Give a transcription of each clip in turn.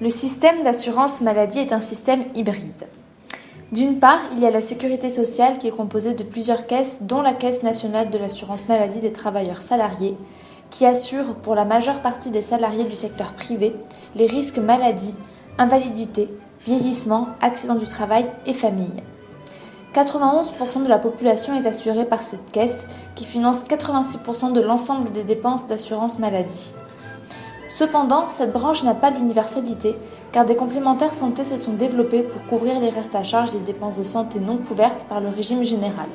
Le système d'assurance maladie est un système hybride. D'une part, il y a la sécurité sociale qui est composée de plusieurs caisses, dont la Caisse nationale de l'assurance maladie des travailleurs salariés, qui assure pour la majeure partie des salariés du secteur privé les risques maladie, invalidité, vieillissement, accident du travail et famille. 91% de la population est assurée par cette caisse qui finance 86% de l'ensemble des dépenses d'assurance maladie. Cependant, cette branche n'a pas l'universalité car des complémentaires santé se sont développés pour couvrir les restes à charge des dépenses de santé non couvertes par le régime général.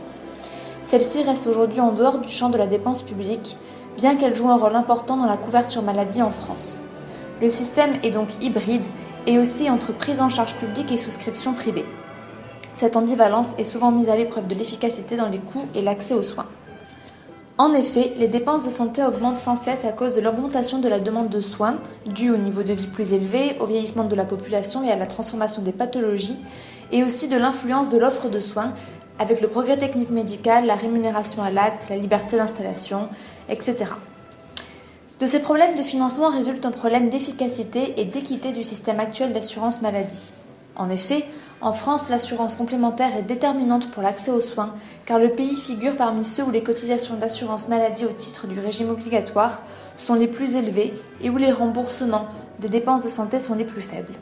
Celles-ci restent aujourd'hui en dehors du champ de la dépense publique, bien qu'elles jouent un rôle important dans la couverture maladie en France. Le système est donc hybride et aussi entre prise en charge publique et souscription privée. Cette ambivalence est souvent mise à l'épreuve de l'efficacité dans les coûts et l'accès aux soins. En effet, les dépenses de santé augmentent sans cesse à cause de l'augmentation de la demande de soins, due au niveau de vie plus élevé, au vieillissement de la population et à la transformation des pathologies, et aussi de l'influence de l'offre de soins, avec le progrès technique médical, la rémunération à l'acte, la liberté d'installation, etc. De ces problèmes de financement résulte un problème d'efficacité et d'équité du système actuel d'assurance maladie. En effet, en France, l'assurance complémentaire est déterminante pour l'accès aux soins, car le pays figure parmi ceux où les cotisations d'assurance maladie au titre du régime obligatoire sont les plus élevées et où les remboursements des dépenses de santé sont les plus faibles.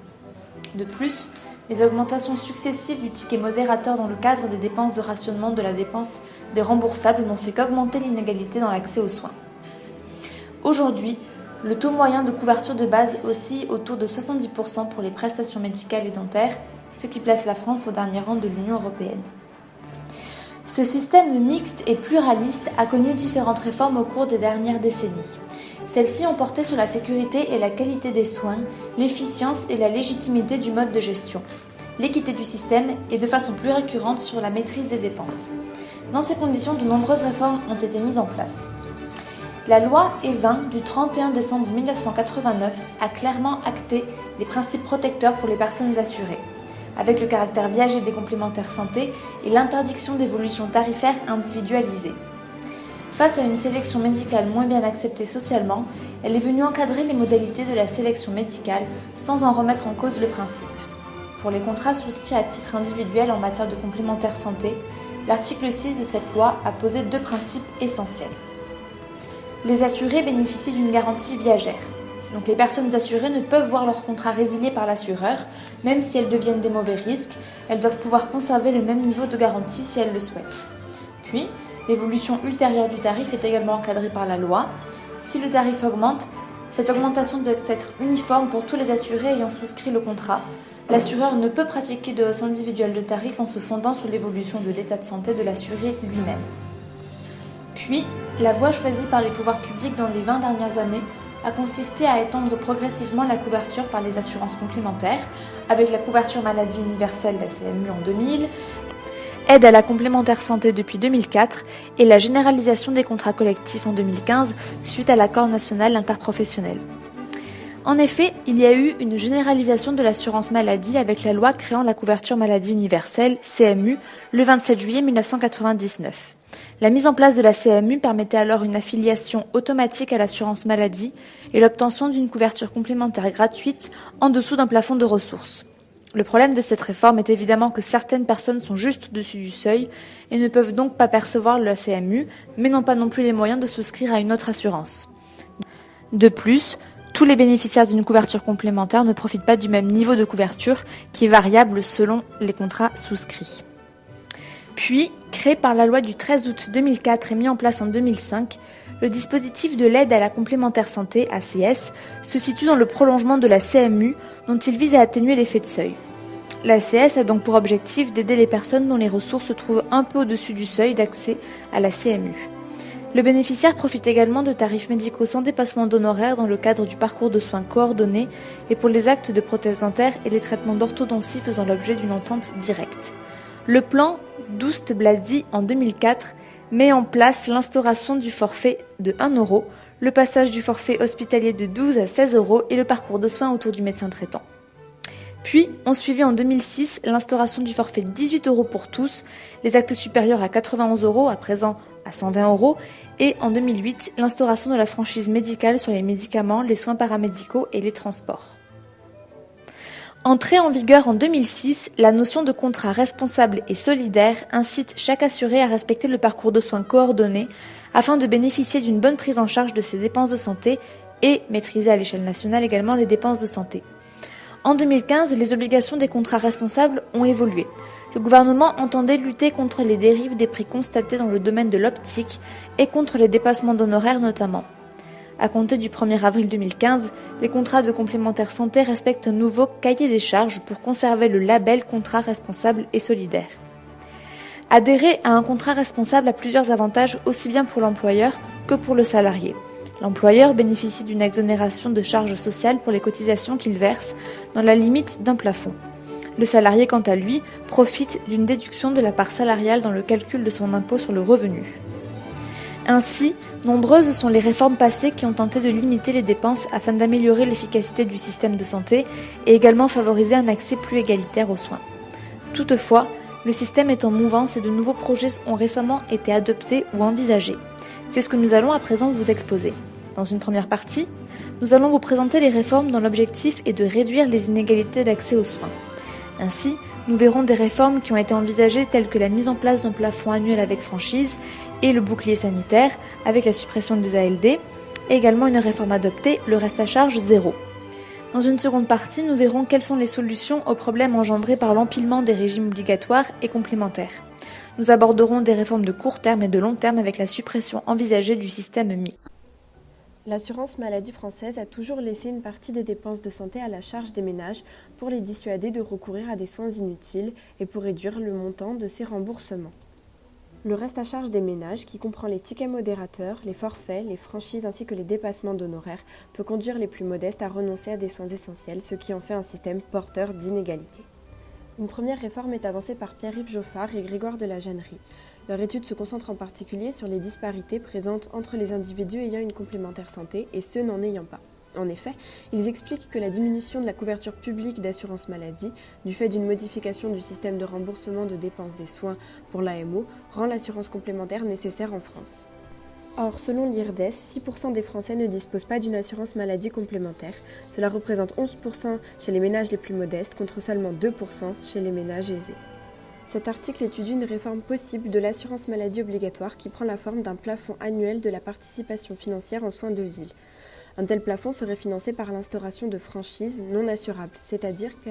De plus, les augmentations successives du ticket modérateur dans le cadre des dépenses de rationnement de la dépense des remboursables n'ont fait qu'augmenter l'inégalité dans l'accès aux soins. Aujourd'hui, le taux moyen de couverture de base oscille autour de 70% pour les prestations médicales et dentaires, ce qui place la France au dernier rang de l'Union européenne. Ce système mixte et pluraliste a connu différentes réformes au cours des dernières décennies. Celles-ci ont porté sur la sécurité et la qualité des soins, l'efficience et la légitimité du mode de gestion, l'équité du système et de façon plus récurrente sur la maîtrise des dépenses. Dans ces conditions, de nombreuses réformes ont été mises en place. La loi E20 du 31 décembre 1989 a clairement acté les principes protecteurs pour les personnes assurées, avec le caractère viager des complémentaires santé et l'interdiction d'évolution tarifaire individualisée. Face à une sélection médicale moins bien acceptée socialement, elle est venue encadrer les modalités de la sélection médicale sans en remettre en cause le principe. Pour les contrats souscrits à titre individuel en matière de complémentaire santé, l'article 6 de cette loi a posé deux principes essentiels. Les assurés bénéficient d'une garantie viagère. Donc les personnes assurées ne peuvent voir leur contrat résilié par l'assureur, même si elles deviennent des mauvais risques, elles doivent pouvoir conserver le même niveau de garantie si elles le souhaitent. Puis, l'évolution ultérieure du tarif est également encadrée par la loi. Si le tarif augmente, cette augmentation doit être uniforme pour tous les assurés ayant souscrit le contrat. L'assureur ne peut pratiquer de hausse individuelle de tarif en se fondant sur l'évolution de l'état de santé de l'assuré lui-même. Puis, la voie choisie par les pouvoirs publics dans les 20 dernières années a consisté à étendre progressivement la couverture par les assurances complémentaires, avec la couverture maladie universelle, la CMU en 2000, aide à la complémentaire santé depuis 2004 et la généralisation des contrats collectifs en 2015 suite à l'accord national interprofessionnel. En effet, il y a eu une généralisation de l'assurance maladie avec la loi créant la couverture maladie universelle, CMU, le 27 juillet 1999. La mise en place de la CMU permettait alors une affiliation automatique à l'assurance maladie et l'obtention d'une couverture complémentaire gratuite en dessous d'un plafond de ressources. Le problème de cette réforme est évidemment que certaines personnes sont juste au-dessus du seuil et ne peuvent donc pas percevoir la CMU, mais n'ont pas non plus les moyens de souscrire à une autre assurance. De plus, tous les bénéficiaires d'une couverture complémentaire ne profitent pas du même niveau de couverture qui est variable selon les contrats souscrits. Puis, créé par la loi du 13 août 2004 et mis en place en 2005, le dispositif de l'aide à la complémentaire santé, ACS, se situe dans le prolongement de la CMU dont il vise à atténuer l'effet de seuil. L'ACS a donc pour objectif d'aider les personnes dont les ressources se trouvent un peu au-dessus du seuil d'accès à la CMU. Le bénéficiaire profite également de tarifs médicaux sans dépassement d'honoraires dans le cadre du parcours de soins coordonné et pour les actes de prothèse dentaire et les traitements d'orthodontie faisant l'objet d'une entente directe. Le plan Douste-Blazy en 2004 met en place l'instauration du forfait de 1 €, le passage du forfait hospitalier de 12 à 16 € et le parcours de soins autour du médecin traitant. Puis, on suivit en 2006 l'instauration du forfait 18 € pour tous, les actes supérieurs à 91 € à présent à 120 € et en 2008 l'instauration de la franchise médicale sur les médicaments, les soins paramédicaux et les transports. Entrée en vigueur en 2006, la notion de contrat responsable et solidaire incite chaque assuré à respecter le parcours de soins coordonné afin de bénéficier d'une bonne prise en charge de ses dépenses de santé et maîtriser à l'échelle nationale également les dépenses de santé. En 2015, les obligations des contrats responsables ont évolué. Le gouvernement entendait lutter contre les dérives des prix constatées dans le domaine de l'optique et contre les dépassements d'honoraires notamment. À compter du 1er avril 2015, les contrats de complémentaire santé respectent un nouveau cahier des charges pour conserver le label contrat responsable et solidaire. Adhérer à un contrat responsable a plusieurs avantages aussi bien pour l'employeur que pour le salarié. L'employeur bénéficie d'une exonération de charges sociales pour les cotisations qu'il verse dans la limite d'un plafond. Le salarié, quant à lui, profite d'une déduction de la part salariale dans le calcul de son impôt sur le revenu. Ainsi, nombreuses sont les réformes passées qui ont tenté de limiter les dépenses afin d'améliorer l'efficacité du système de santé et également favoriser un accès plus égalitaire aux soins. Toutefois, le système est en mouvance et de nouveaux projets ont récemment été adoptés ou envisagés. C'est ce que nous allons à présent vous exposer. Dans une première partie, nous allons vous présenter les réformes dont l'objectif est de réduire les inégalités d'accès aux soins. Ainsi, nous verrons des réformes qui ont été envisagées telles que la mise en place d'un plafond annuel avec franchise et le bouclier sanitaire avec la suppression des ALD, et également une réforme adoptée, le reste à charge zéro. Dans une seconde partie, nous verrons quelles sont les solutions aux problèmes engendrés par l'empilement des régimes obligatoires et complémentaires. Nous aborderons des réformes de court terme et de long terme avec la suppression envisagée du système MI. L'assurance maladie française a toujours laissé une partie des dépenses de santé à la charge des ménages pour les dissuader de recourir à des soins inutiles et pour réduire le montant de ces remboursements. Le reste à charge des ménages, qui comprend les tickets modérateurs, les forfaits, les franchises ainsi que les dépassements d'honoraires, peut conduire les plus modestes à renoncer à des soins essentiels, ce qui en fait un système porteur d'inégalités. Une première réforme est avancée par Pierre-Yves Joffard et Grégoire de la Jeannerie. Leur étude se concentre en particulier sur les disparités présentes entre les individus ayant une complémentaire santé et ceux n'en ayant pas. En effet, ils expliquent que la diminution de la couverture publique d'assurance maladie, du fait d'une modification du système de remboursement de dépenses des soins pour l'AMO, rend l'assurance complémentaire nécessaire en France. Or, selon l'IRDES, 6% des Français ne disposent pas d'une assurance maladie complémentaire. Cela représente 11% chez les ménages les plus modestes, contre seulement 2% chez les ménages aisés. Cet article étudie une réforme possible de l'assurance maladie obligatoire qui prend la forme d'un plafond annuel de la participation financière en soins de ville. Un tel plafond serait financé par l'instauration de franchises non assurables, c'est-à-dire que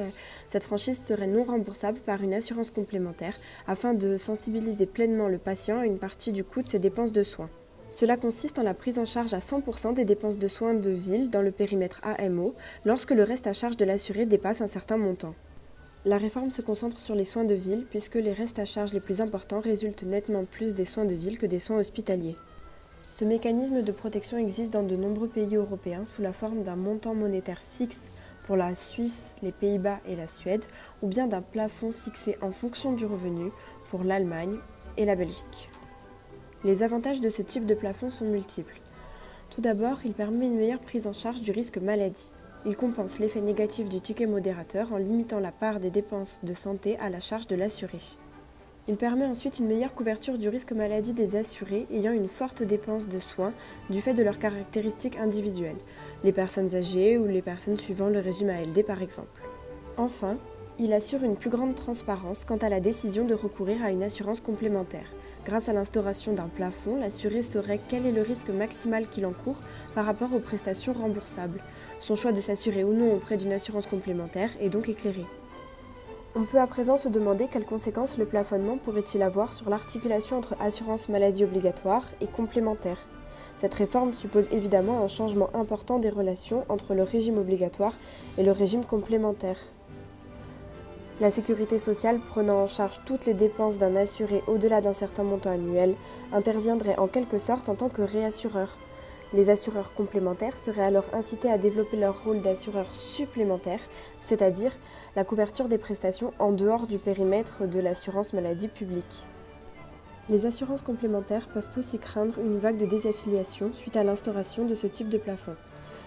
cette franchise serait non remboursable par une assurance complémentaire afin de sensibiliser pleinement le patient à une partie du coût de ses dépenses de soins. Cela consiste en la prise en charge à 100% des dépenses de soins de ville dans le périmètre AMO lorsque le reste à charge de l'assuré dépasse un certain montant. La réforme se concentre sur les soins de ville puisque les restes à charge les plus importants résultent nettement plus des soins de ville que des soins hospitaliers. Ce mécanisme de protection existe dans de nombreux pays européens sous la forme d'un montant monétaire fixe pour la Suisse, les Pays-Bas et la Suède, ou bien d'un plafond fixé en fonction du revenu pour l'Allemagne et la Belgique. Les avantages de ce type de plafond sont multiples. Tout d'abord, il permet une meilleure prise en charge du risque maladie. Il compense l'effet négatif du ticket modérateur en limitant la part des dépenses de santé à la charge de l'assuré. Il permet ensuite une meilleure couverture du risque maladie des assurés ayant une forte dépense de soins du fait de leurs caractéristiques individuelles, les personnes âgées ou les personnes suivant le régime ALD par exemple. Enfin, il assure une plus grande transparence quant à la décision de recourir à une assurance complémentaire. Grâce à l'instauration d'un plafond, l'assuré saurait quel est le risque maximal qu'il encourt par rapport aux prestations remboursables. Son choix de s'assurer ou non auprès d'une assurance complémentaire est donc éclairé. On peut à présent se demander quelles conséquences le plafonnement pourrait-il avoir sur l'articulation entre assurance maladie obligatoire et complémentaire. Cette réforme suppose évidemment un changement important des relations entre le régime obligatoire et le régime complémentaire. La sécurité sociale, prenant en charge toutes les dépenses d'un assuré au-delà d'un certain montant annuel, interviendrait en quelque sorte en tant que réassureur. Les assureurs complémentaires seraient alors incités à développer leur rôle d'assureur supplémentaire, c'est-à-dire la couverture des prestations en dehors du périmètre de l'assurance maladie publique. Les assurances complémentaires peuvent aussi craindre une vague de désaffiliation suite à l'instauration de ce type de plafond.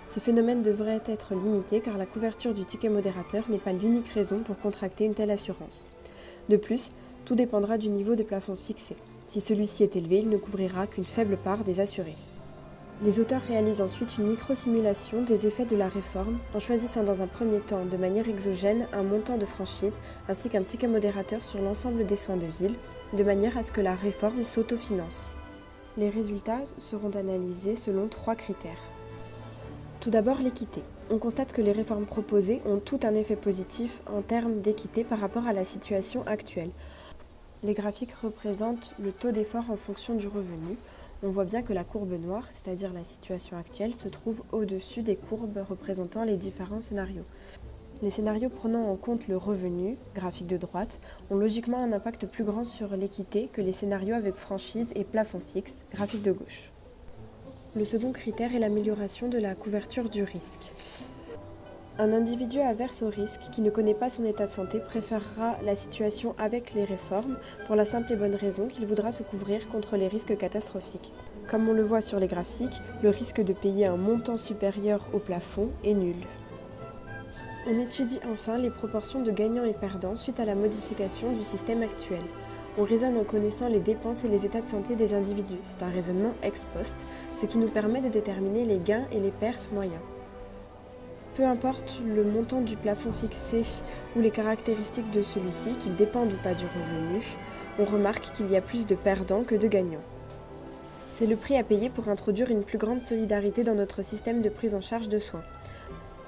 Ce phénomène devrait être limité car la couverture du ticket modérateur n'est pas l'unique raison pour contracter une telle assurance. De plus, tout dépendra du niveau de plafond fixé. Si celui-ci est élevé, il ne couvrira qu'une faible part des assurés. Les auteurs réalisent ensuite une micro-simulation des effets de la réforme en choisissant dans un premier temps de manière exogène un montant de franchise ainsi qu'un ticket modérateur sur l'ensemble des soins de ville, de manière à ce que la réforme s'autofinance. Les résultats seront analysés selon 3 critères. Tout d'abord, l'équité. On constate que les réformes proposées ont tout un effet positif en termes d'équité par rapport à la situation actuelle. Les graphiques représentent le taux d'effort en fonction du revenu. On voit bien que la courbe noire, c'est-à-dire la situation actuelle, se trouve au-dessus des courbes représentant les différents scénarios. Les scénarios prenant en compte le revenu, graphique de droite, ont logiquement un impact plus grand sur l'équité que les scénarios avec franchise et plafond fixe, graphique de gauche. Le second critère est l'amélioration de la couverture du risque. Un individu averse au risque qui ne connaît pas son état de santé préférera la situation avec les réformes pour la simple et bonne raison qu'il voudra se couvrir contre les risques catastrophiques. Comme on le voit sur les graphiques, le risque de payer un montant supérieur au plafond est nul. On étudie enfin les proportions de gagnants et perdants suite à la modification du système actuel. On raisonne en connaissant les dépenses et les états de santé des individus. C'est un raisonnement ex post, ce qui nous permet de déterminer les gains et les pertes moyens. Peu importe le montant du plafond fixé ou les caractéristiques de celui-ci, qu'ils dépendent ou pas du revenu, on remarque qu'il y a plus de perdants que de gagnants. C'est le prix à payer pour introduire une plus grande solidarité dans notre système de prise en charge de soins.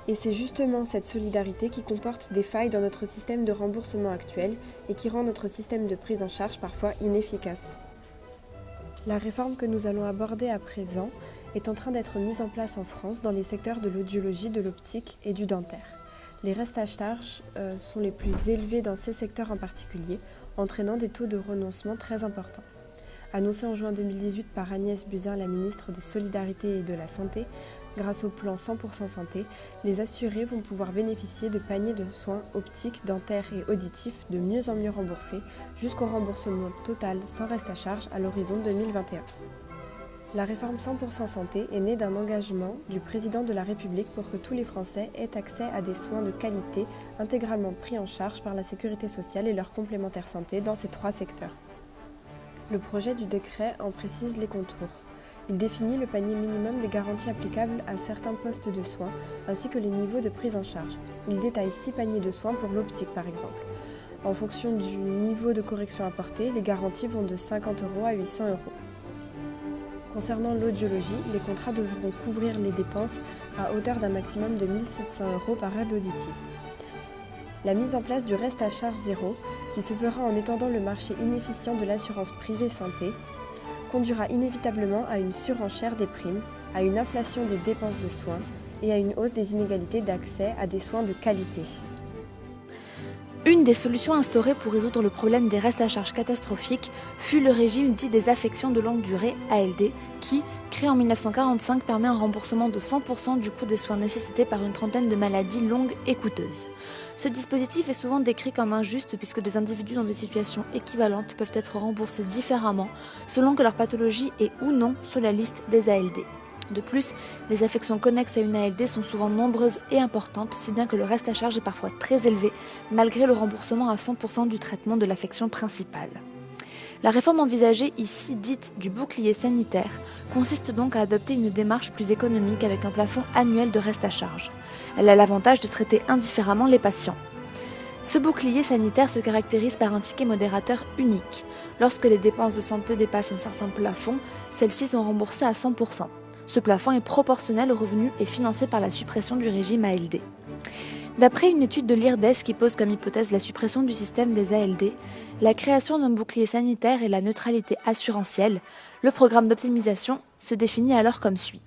Et c'est justement cette solidarité qui comporte des failles dans notre système de remboursement actuel et qui rend notre système de prise en charge parfois inefficace. La réforme que nous allons aborder à présent est en train d'être mise en place en France dans les secteurs de l'audiologie, de l'optique et du dentaire. Les restes à charge sont les plus élevés dans ces secteurs en particulier, entraînant des taux de renoncement très importants. Annoncé en juin 2018 par Agnès Buzyn, la ministre des Solidarités et de la Santé, grâce au plan 100% santé, les assurés vont pouvoir bénéficier de paniers de soins optiques, dentaires et auditifs de mieux en mieux remboursés jusqu'au remboursement total sans reste à charge à l'horizon 2021. La réforme 100% santé est née d'un engagement du président de la République pour que tous les Français aient accès à des soins de qualité intégralement pris en charge par la sécurité sociale et leur complémentaire santé dans ces 3 secteurs. Le projet du décret en précise les contours. Il définit le panier minimum des garanties applicables à certains postes de soins, ainsi que les niveaux de prise en charge. Il détaille 6 paniers de soins pour l'optique par exemple. En fonction du niveau de correction apporté, les garanties vont de 50 € à 800 €. Concernant l'audiologie, les contrats devront couvrir les dépenses à hauteur d'un maximum de 1 700 € par aide auditive. La mise en place du reste à charge zéro, qui se fera en étendant le marché inefficient de l'assurance privée santé, conduira inévitablement à une surenchère des primes, à une inflation des dépenses de soins et à une hausse des inégalités d'accès à des soins de qualité. Une des solutions instaurées pour résoudre le problème des restes à charge catastrophiques fut le régime dit des affections de longue durée, ALD, qui, créé en 1945, permet un remboursement de 100% du coût des soins nécessités par une trentaine de maladies longues et coûteuses. Ce dispositif est souvent décrit comme injuste puisque des individus dans des situations équivalentes peuvent être remboursés différemment selon que leur pathologie est ou non sur la liste des ALD. De plus, les affections connexes à une ALD sont souvent nombreuses et importantes, si bien que le reste à charge est parfois très élevé, malgré le remboursement à 100% du traitement de l'affection principale. La réforme envisagée ici, dite du bouclier sanitaire, consiste donc à adopter une démarche plus économique avec un plafond annuel de reste à charge. Elle a l'avantage de traiter indifféremment les patients. Ce bouclier sanitaire se caractérise par un ticket modérateur unique. Lorsque les dépenses de santé dépassent un certain plafond, celles-ci sont remboursées à 100%. Ce plafond est proportionnel aux revenus et financé par la suppression du régime ALD. D'après une étude de l'IRDES qui pose comme hypothèse la suppression du système des ALD, la création d'un bouclier sanitaire et la neutralité assurantielle, le programme d'optimisation se définit alors comme suit.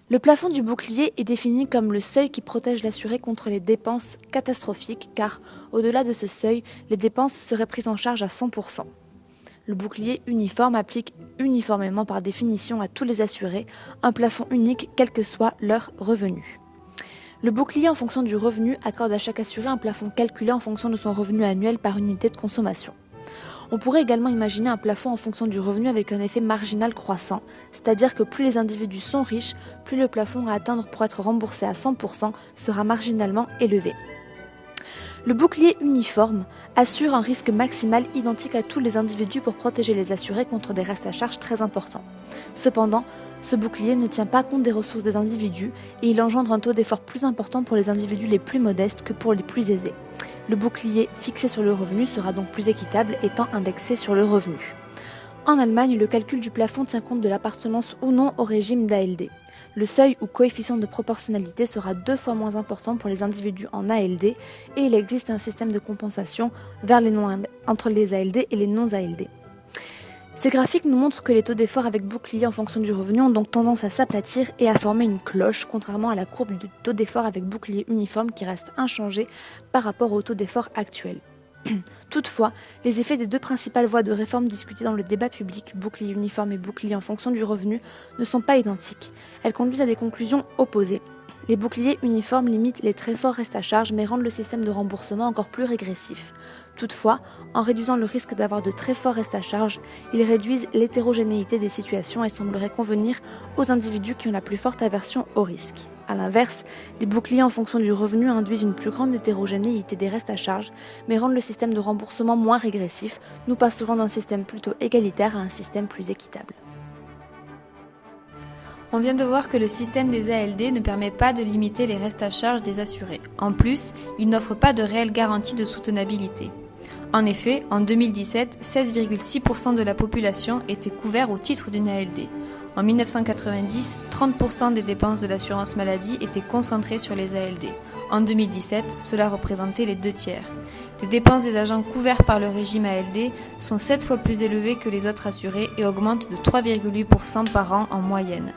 Le plafond du bouclier est défini comme le seuil qui protège l'assuré contre les dépenses catastrophiques car, au-delà de ce seuil, les dépenses seraient prises en charge à 100%. Le bouclier uniforme applique uniformément par définition à tous les assurés un plafond unique quel que soit leur revenu. Le bouclier en fonction du revenu accorde à chaque assuré un plafond calculé en fonction de son revenu annuel par unité de consommation. On pourrait également imaginer un plafond en fonction du revenu avec un effet marginal croissant, c'est-à-dire que plus les individus sont riches, plus le plafond à atteindre pour être remboursé à 100% sera marginalement élevé. Le bouclier uniforme assure un risque maximal identique à tous les individus pour protéger les assurés contre des restes à charge très importants. Cependant, Ce bouclier ne tient pas compte des ressources des individus et il engendre un taux d'effort plus important pour les individus les plus modestes que pour les plus aisés. Le bouclier fixé sur le revenu sera donc plus équitable étant indexé sur le revenu. En Allemagne, le calcul du plafond tient compte de l'appartenance ou non au régime d'ALD. Le seuil ou coefficient de proportionnalité sera 2 fois moins important pour les individus en ALD et il existe un système de compensation entre les ALD et les non-ALD. Ces graphiques nous montrent que les taux d'effort avec bouclier en fonction du revenu ont donc tendance à s'aplatir et à former une cloche, contrairement à la courbe du taux d'effort avec bouclier uniforme qui reste inchangé par rapport au taux d'effort actuel. Toutefois, les effets des deux principales voies de réforme discutées dans le débat public, bouclier uniforme et bouclier en fonction du revenu, ne sont pas identiques. Elles conduisent à des conclusions opposées. Les boucliers uniformes limitent les très forts restes à charge mais rendent le système de remboursement encore plus régressif. Toutefois, en réduisant le risque d'avoir de très forts restes à charge, ils réduisent l'hétérogénéité des situations et sembleraient convenir aux individus qui ont la plus forte aversion au risque. A l'inverse, les boucliers en fonction du revenu induisent une plus grande hétérogénéité des restes à charge mais rendent le système de remboursement moins régressif. Nous passerons d'un système plutôt égalitaire à un système plus équitable. On vient de voir que le système des ALD ne permet pas de limiter les restes à charge des assurés. En plus, il n'offre pas de réelle garantie de soutenabilité. En effet, en 2017, 16,6% de la population était couverte au titre d'une ALD. En 1990, 30% des dépenses de l'assurance maladie étaient concentrées sur les ALD. En 2017, cela représentait les 2/3. Les dépenses des agents couverts par le régime ALD sont 7 fois plus élevées que les autres assurés et augmentent de 3,8% par an en moyenne.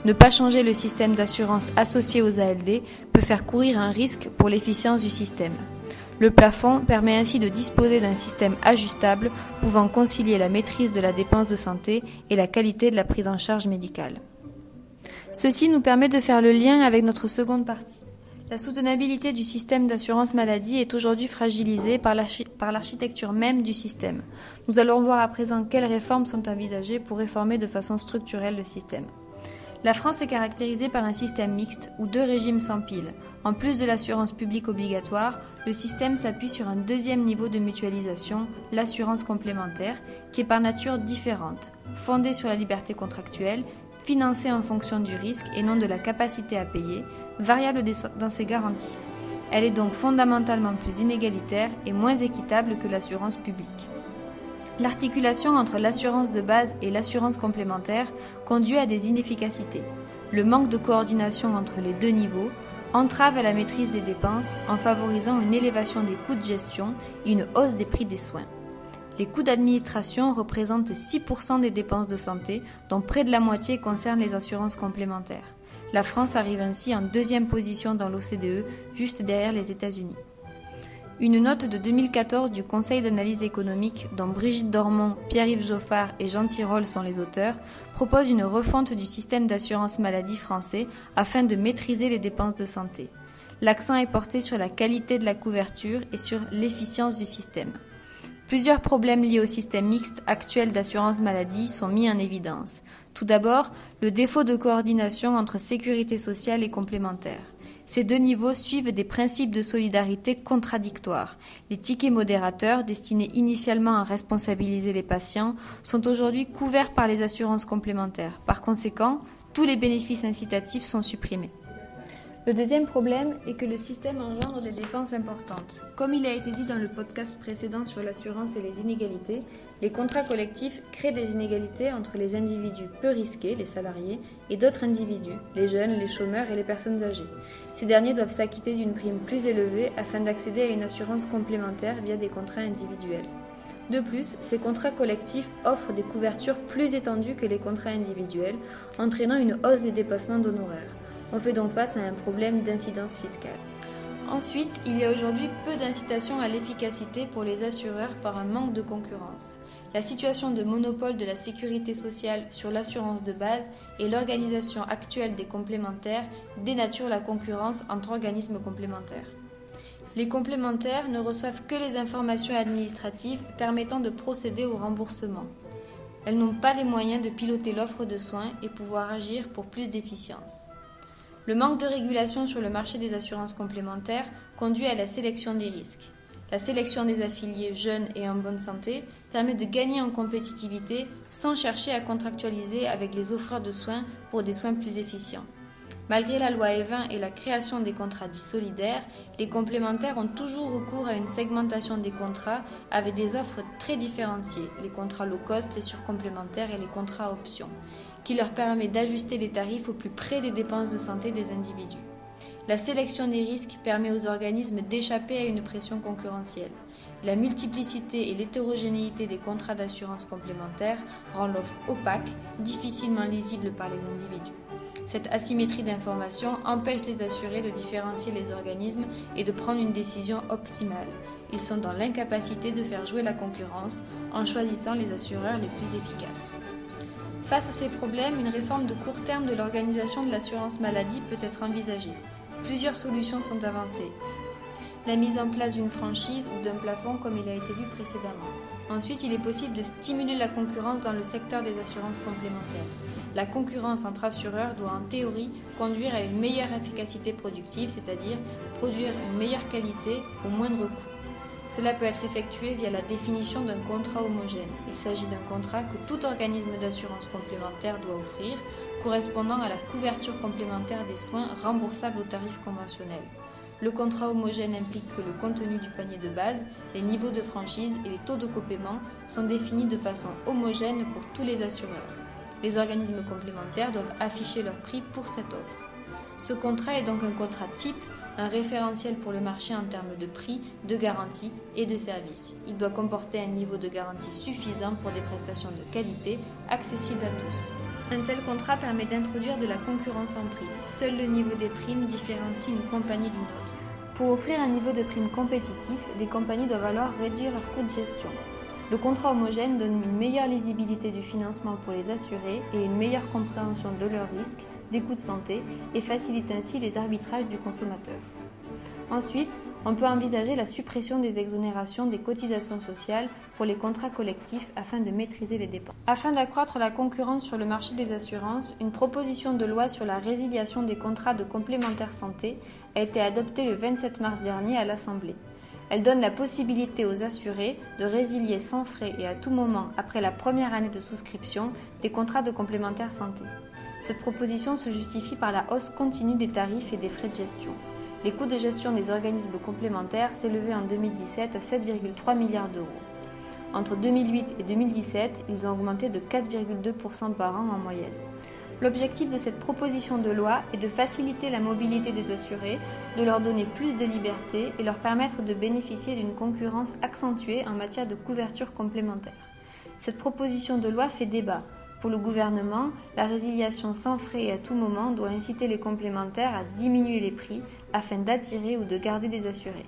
Ne pas changer le système d'assurance associé aux ALD peut faire courir un risque pour l'efficience du système. Le plafond permet ainsi de disposer d'un système ajustable pouvant concilier la maîtrise de la dépense de santé et la qualité de la prise en charge médicale. Ceci nous permet de faire le lien avec notre seconde partie. La soutenabilité du système d'assurance maladie est aujourd'hui fragilisée par l'architecture même du système. Nous allons voir à présent quelles réformes sont envisagées pour réformer de façon structurelle le système. La France est caractérisée par un système mixte ou 2 régimes s'empilent. En plus de l'assurance publique obligatoire, le système s'appuie sur un deuxième niveau de mutualisation, l'assurance complémentaire, qui est par nature différente, fondée sur la liberté contractuelle, financée en fonction du risque et non de la capacité à payer, variable dans ses garanties. Elle est donc fondamentalement plus inégalitaire et moins équitable que l'assurance publique. L'articulation entre l'assurance de base et l'assurance complémentaire conduit à des inefficacités. Le manque de coordination entre les deux niveaux entrave à la maîtrise des dépenses en favorisant une élévation des coûts de gestion et une hausse des prix des soins. Les coûts d'administration représentent 6% des dépenses de santé, dont près de la moitié concernent les assurances complémentaires. La France arrive ainsi en 2e position dans l'OCDE, juste derrière les États-Unis. Une note de 2014 du Conseil d'analyse économique, dont Brigitte Dormont, Pierre-Yves Joffard et Jean Tirole sont les auteurs, propose une refonte du système d'assurance maladie français afin de maîtriser les dépenses de santé. L'accent est porté sur la qualité de la couverture et sur l'efficience du système. Plusieurs problèmes liés au système mixte actuel d'assurance maladie sont mis en évidence. Tout d'abord, le défaut de coordination entre sécurité sociale et complémentaire. Ces deux niveaux suivent des principes de solidarité contradictoires. Les tickets modérateurs, destinés initialement à responsabiliser les patients, sont aujourd'hui couverts par les assurances complémentaires. Par conséquent, tous les bénéfices incitatifs sont supprimés. Le deuxième problème est que le système engendre des dépenses importantes. Comme il a été dit dans le podcast précédent sur l'assurance et les inégalités, les contrats collectifs créent des inégalités entre les individus peu risqués, les salariés, et d'autres individus, les jeunes, les chômeurs et les personnes âgées. Ces derniers doivent s'acquitter d'une prime plus élevée afin d'accéder à une assurance complémentaire via des contrats individuels. De plus, ces contrats collectifs offrent des couvertures plus étendues que les contrats individuels, entraînant une hausse des dépassements d'honoraires. On fait donc face à un problème d'incidence fiscale. Ensuite, il y a aujourd'hui peu d'incitation à l'efficacité pour les assureurs par un manque de concurrence. La situation de monopole de la sécurité sociale sur l'assurance de base et l'organisation actuelle des complémentaires dénaturent la concurrence entre organismes complémentaires. Les complémentaires ne reçoivent que les informations administratives permettant de procéder au remboursement. Elles n'ont pas les moyens de piloter l'offre de soins et pouvoir agir pour plus d'efficience. Le manque de régulation sur le marché des assurances complémentaires conduit à la sélection des risques. La sélection des affiliés jeunes et en bonne santé permet de gagner en compétitivité sans chercher à contractualiser avec les offreurs de soins pour des soins plus efficients. Malgré la loi E20 et la création des contrats dits solidaires, les complémentaires ont toujours recours à une segmentation des contrats avec des offres très différenciées, les contrats low cost, les surcomplémentaires et les contrats à option, qui leur permet d'ajuster les tarifs au plus près des dépenses de santé des individus. La sélection des risques permet aux organismes d'échapper à une pression concurrentielle. La multiplicité et l'hétérogénéité des contrats d'assurance complémentaire rend l'offre opaque, difficilement lisible par les individus. Cette asymétrie d'information empêche les assurés de différencier les organismes et de prendre une décision optimale. Ils sont dans l'incapacité de faire jouer la concurrence en choisissant les assureurs les plus efficaces. Face à ces problèmes, une réforme de court terme de l'organisation de l'assurance maladie peut être envisagée. Plusieurs solutions sont avancées. La mise en place d'une franchise ou d'un plafond comme il a été vu précédemment. Ensuite, il est possible de stimuler la concurrence dans le secteur des assurances complémentaires. La concurrence entre assureurs doit en théorie conduire à une meilleure efficacité productive, c'est-à-dire produire une meilleure qualité au moindre coût. Cela peut être effectué via la définition d'un contrat homogène. Il s'agit d'un contrat que tout organisme d'assurance complémentaire doit offrir, correspondant à la couverture complémentaire des soins remboursables au tarif conventionnel. Le contrat homogène implique que le contenu du panier de base, les niveaux de franchise et les taux de copaiement sont définis de façon homogène pour tous les assureurs. Les organismes complémentaires doivent afficher leur prix pour cette offre. Ce contrat est donc un contrat type, un référentiel pour le marché en termes de prix, de garantie et de service. Il doit comporter un niveau de garantie suffisant pour des prestations de qualité accessibles à tous. Un tel contrat permet d'introduire de la concurrence en prix. Seul le niveau des primes différencie une compagnie d'une autre. Pour offrir un niveau de prime compétitif, les compagnies doivent alors réduire leurs coûts de gestion. Le contrat homogène donne une meilleure lisibilité du financement pour les assurés et une meilleure compréhension de leurs risques, des coûts de santé et facilite ainsi les arbitrages du consommateur. Ensuite, on peut envisager la suppression des exonérations des cotisations sociales pour les contrats collectifs afin de maîtriser les dépenses. Afin d'accroître la concurrence sur le marché des assurances, une proposition de loi sur la résiliation des contrats de complémentaire santé a été adoptée le 27 mars dernier à l'Assemblée. Elle donne la possibilité aux assurés de résilier sans frais et à tout moment après la première année de souscription des contrats de complémentaire santé. Cette proposition se justifie par la hausse continue des tarifs et des frais de gestion. Les coûts de gestion des organismes complémentaires s'élevaient en 2017 à 7,3 milliards d'euros. Entre 2008 et 2017, ils ont augmenté de 4,2% par an en moyenne. L'objectif de cette proposition de loi est de faciliter la mobilité des assurés, de leur donner plus de liberté et leur permettre de bénéficier d'une concurrence accentuée en matière de couverture complémentaire. Cette proposition de loi fait débat. Pour le gouvernement, la résiliation sans frais et à tout moment doit inciter les complémentaires à diminuer les prix afin d'attirer ou de garder des assurés.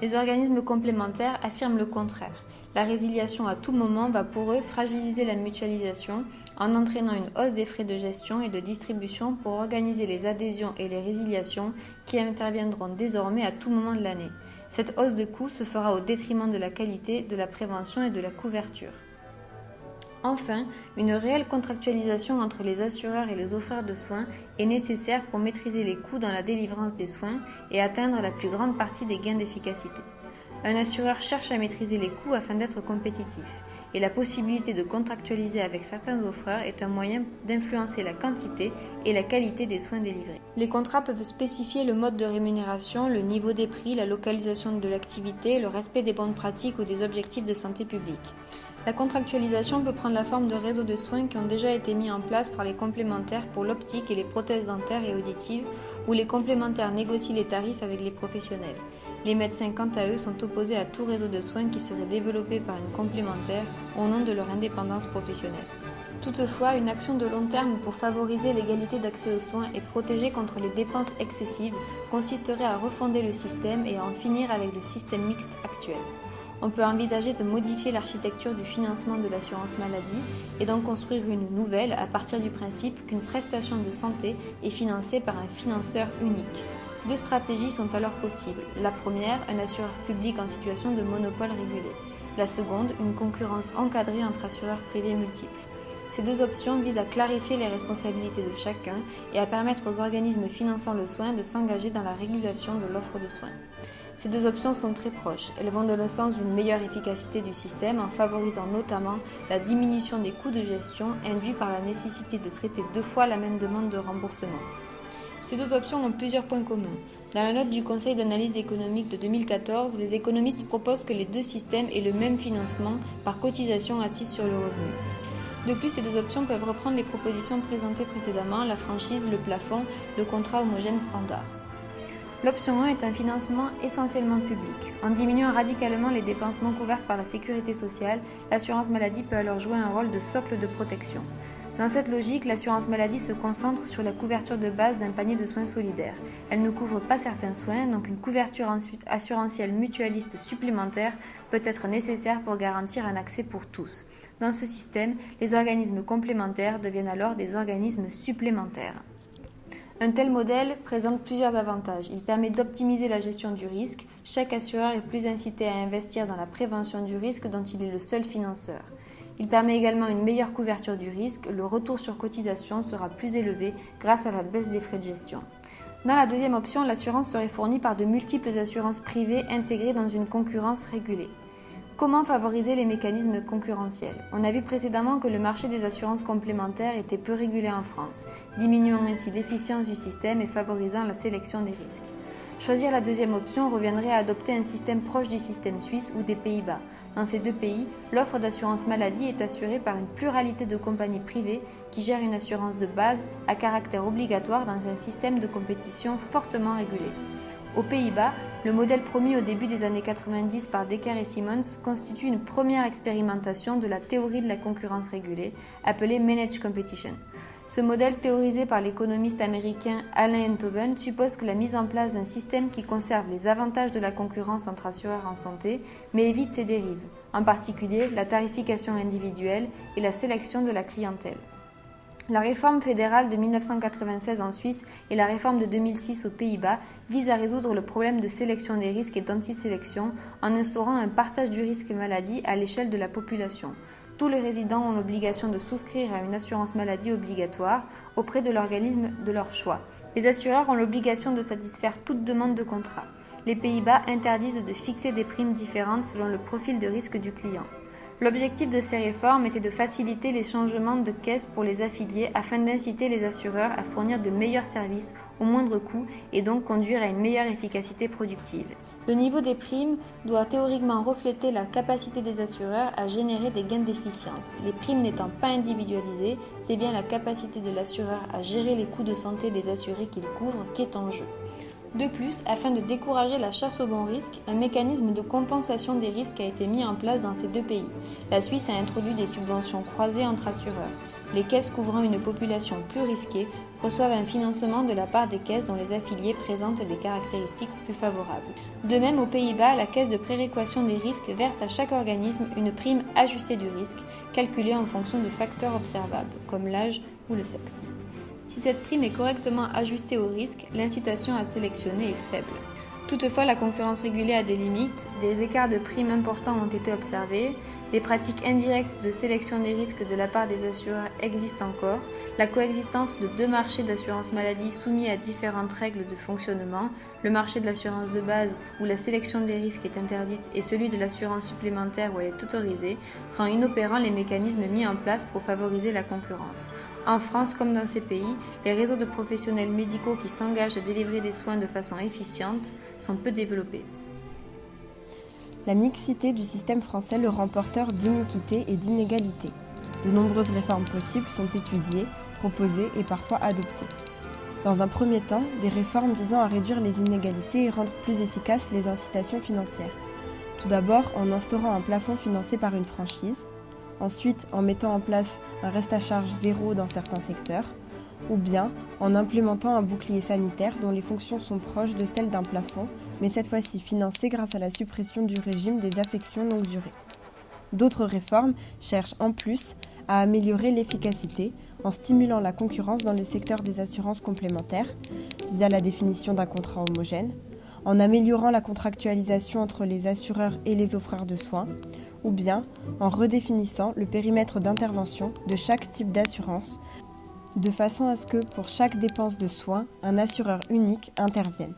Les organismes complémentaires affirment le contraire. La résiliation à tout moment va pour eux fragiliser la mutualisation en entraînant une hausse des frais de gestion et de distribution pour organiser les adhésions et les résiliations qui interviendront désormais à tout moment de l'année. Cette hausse de coûts se fera au détriment de la qualité, de la prévention et de la couverture. Enfin, une réelle contractualisation entre les assureurs et les offreurs de soins est nécessaire pour maîtriser les coûts dans la délivrance des soins et atteindre la plus grande partie des gains d'efficacité. Un assureur cherche à maîtriser les coûts afin d'être compétitif, et la possibilité de contractualiser avec certains offreurs est un moyen d'influencer la quantité et la qualité des soins délivrés. Les contrats peuvent spécifier le mode de rémunération, le niveau des prix, la localisation de l'activité, le respect des bonnes pratiques ou des objectifs de santé publique. La contractualisation peut prendre la forme de réseaux de soins qui ont déjà été mis en place par les complémentaires pour l'optique et les prothèses dentaires et auditives, où les complémentaires négocient les tarifs avec les professionnels. Les médecins, quant à eux, sont opposés à tout réseau de soins qui serait développé par une complémentaire au nom de leur indépendance professionnelle. Toutefois, une action de long terme pour favoriser l'égalité d'accès aux soins et protéger contre les dépenses excessives consisterait à refonder le système et à en finir avec le système mixte actuel. On peut envisager de modifier l'architecture du financement de l'assurance maladie et d'en construire une nouvelle à partir du principe qu'une prestation de santé est financée par un financeur unique. Deux stratégies sont alors possibles. La première, un assureur public en situation de monopole régulé. La seconde, une concurrence encadrée entre assureurs privés multiples. Ces deux options visent à clarifier les responsabilités de chacun et à permettre aux organismes finançant le soin de s'engager dans la régulation de l'offre de soins. Ces deux options sont très proches. Elles vont dans le sens d'une meilleure efficacité du système en favorisant notamment la diminution des coûts de gestion induits par la nécessité de traiter 2 fois la même demande de remboursement. Ces deux options ont plusieurs points communs. Dans la note du Conseil d'analyse économique de 2014, les économistes proposent que les deux systèmes aient le même financement par cotisation assise sur le revenu. De plus, ces deux options peuvent reprendre les propositions présentées précédemment, la franchise, le plafond, le contrat homogène standard. L'option 1 est un financement essentiellement public. En diminuant radicalement les dépenses non couvertes par la sécurité sociale, l'assurance maladie peut alors jouer un rôle de socle de protection. Dans cette logique, l'assurance maladie se concentre sur la couverture de base d'un panier de soins solidaires. Elle ne couvre pas certains soins, donc une couverture assurantielle mutualiste supplémentaire peut être nécessaire pour garantir un accès pour tous. Dans ce système, les organismes complémentaires deviennent alors des organismes supplémentaires. Un tel modèle présente plusieurs avantages. Il permet d'optimiser la gestion du risque. Chaque assureur est plus incité à investir dans la prévention du risque dont il est le seul financeur. Il permet également une meilleure couverture du risque. Le retour sur cotisation sera plus élevé grâce à la baisse des frais de gestion. Dans la deuxième option, l'assurance serait fournie par de multiples assurances privées intégrées dans une concurrence régulée. Comment favoriser les mécanismes concurrentiels ? On a vu précédemment que le marché des assurances complémentaires était peu régulé en France, diminuant ainsi l'efficience du système et favorisant la sélection des risques. Choisir la deuxième option reviendrait à adopter un système proche du système suisse ou des Pays-Bas. Dans ces deux pays, l'offre d'assurance maladie est assurée par une pluralité de compagnies privées qui gèrent une assurance de base à caractère obligatoire dans un système de compétition fortement régulé. Aux Pays-Bas, le modèle promu au début des années 90 par Decker et Simons constitue une première expérimentation de la théorie de la concurrence régulée, appelée Managed Competition. Ce modèle théorisé par l'économiste américain Alain Enthoven suppose que la mise en place d'un système qui conserve les avantages de la concurrence entre assureurs en santé, mais évite ses dérives, en particulier la tarification individuelle et la sélection de la clientèle. La réforme fédérale de 1996 en Suisse et la réforme de 2006 aux Pays-Bas visent à résoudre le problème de sélection des risques et d'antisélection en instaurant un partage du risque maladie à l'échelle de la population. Tous les résidents ont l'obligation de souscrire à une assurance maladie obligatoire auprès de l'organisme de leur choix. Les assureurs ont l'obligation de satisfaire toute demande de contrat. Les Pays-Bas interdisent de fixer des primes différentes selon le profil de risque du client. L'objectif de ces réformes était de faciliter les changements de caisse pour les affiliés afin d'inciter les assureurs à fournir de meilleurs services au moindre coût et donc conduire à une meilleure efficacité productive. Le niveau des primes doit théoriquement refléter la capacité des assureurs à générer des gains d'efficience. Les primes n'étant pas individualisées, c'est bien la capacité de l'assureur à gérer les coûts de santé des assurés qu'il couvre qui est en jeu. De plus, afin de décourager la chasse au bon risque, un mécanisme de compensation des risques a été mis en place dans ces deux pays. La Suisse a introduit des subventions croisées entre assureurs. Les caisses couvrant une population plus risquée reçoivent un financement de la part des caisses dont les affiliés présentent des caractéristiques plus favorables. De même, aux Pays-Bas, la caisse de préréquation des risques verse à chaque organisme une prime ajustée du risque, calculée en fonction de facteurs observables, comme l'âge ou le sexe. Si cette prime est correctement ajustée au risque, l'incitation à sélectionner est faible. Toutefois, la concurrence régulée a des limites, des écarts de primes importants ont été observés, les pratiques indirectes de sélection des risques de la part des assureurs existent encore, la coexistence de deux marchés d'assurance maladie soumis à différentes règles de fonctionnement, le marché de l'assurance de base où la sélection des risques est interdite et celui de l'assurance supplémentaire où elle est autorisée, rend inopérants les mécanismes mis en place pour favoriser la concurrence. En France, comme dans ces pays, les réseaux de professionnels médicaux qui s'engagent à délivrer des soins de façon efficiente sont peu développés. La mixité du système français le rend porteur d'iniquité et d'inégalité. De nombreuses réformes possibles sont étudiées, proposées et parfois adoptées. Dans un premier temps, des réformes visant à réduire les inégalités et rendre plus efficaces les incitations financières. Tout d'abord en instaurant un plafond financé par une franchise, ensuite en mettant en place un reste à charge zéro dans certains secteurs, ou bien en implémentant un bouclier sanitaire dont les fonctions sont proches de celles d'un plafond, mais cette fois-ci financé grâce à la suppression du régime des affections longue durée. D'autres réformes cherchent en plus à améliorer l'efficacité en stimulant la concurrence dans le secteur des assurances complémentaires via la définition d'un contrat homogène, en améliorant la contractualisation entre les assureurs et les offreurs de soins, ou bien en redéfinissant le périmètre d'intervention de chaque type d'assurance, de façon à ce que pour chaque dépense de soins, un assureur unique intervienne.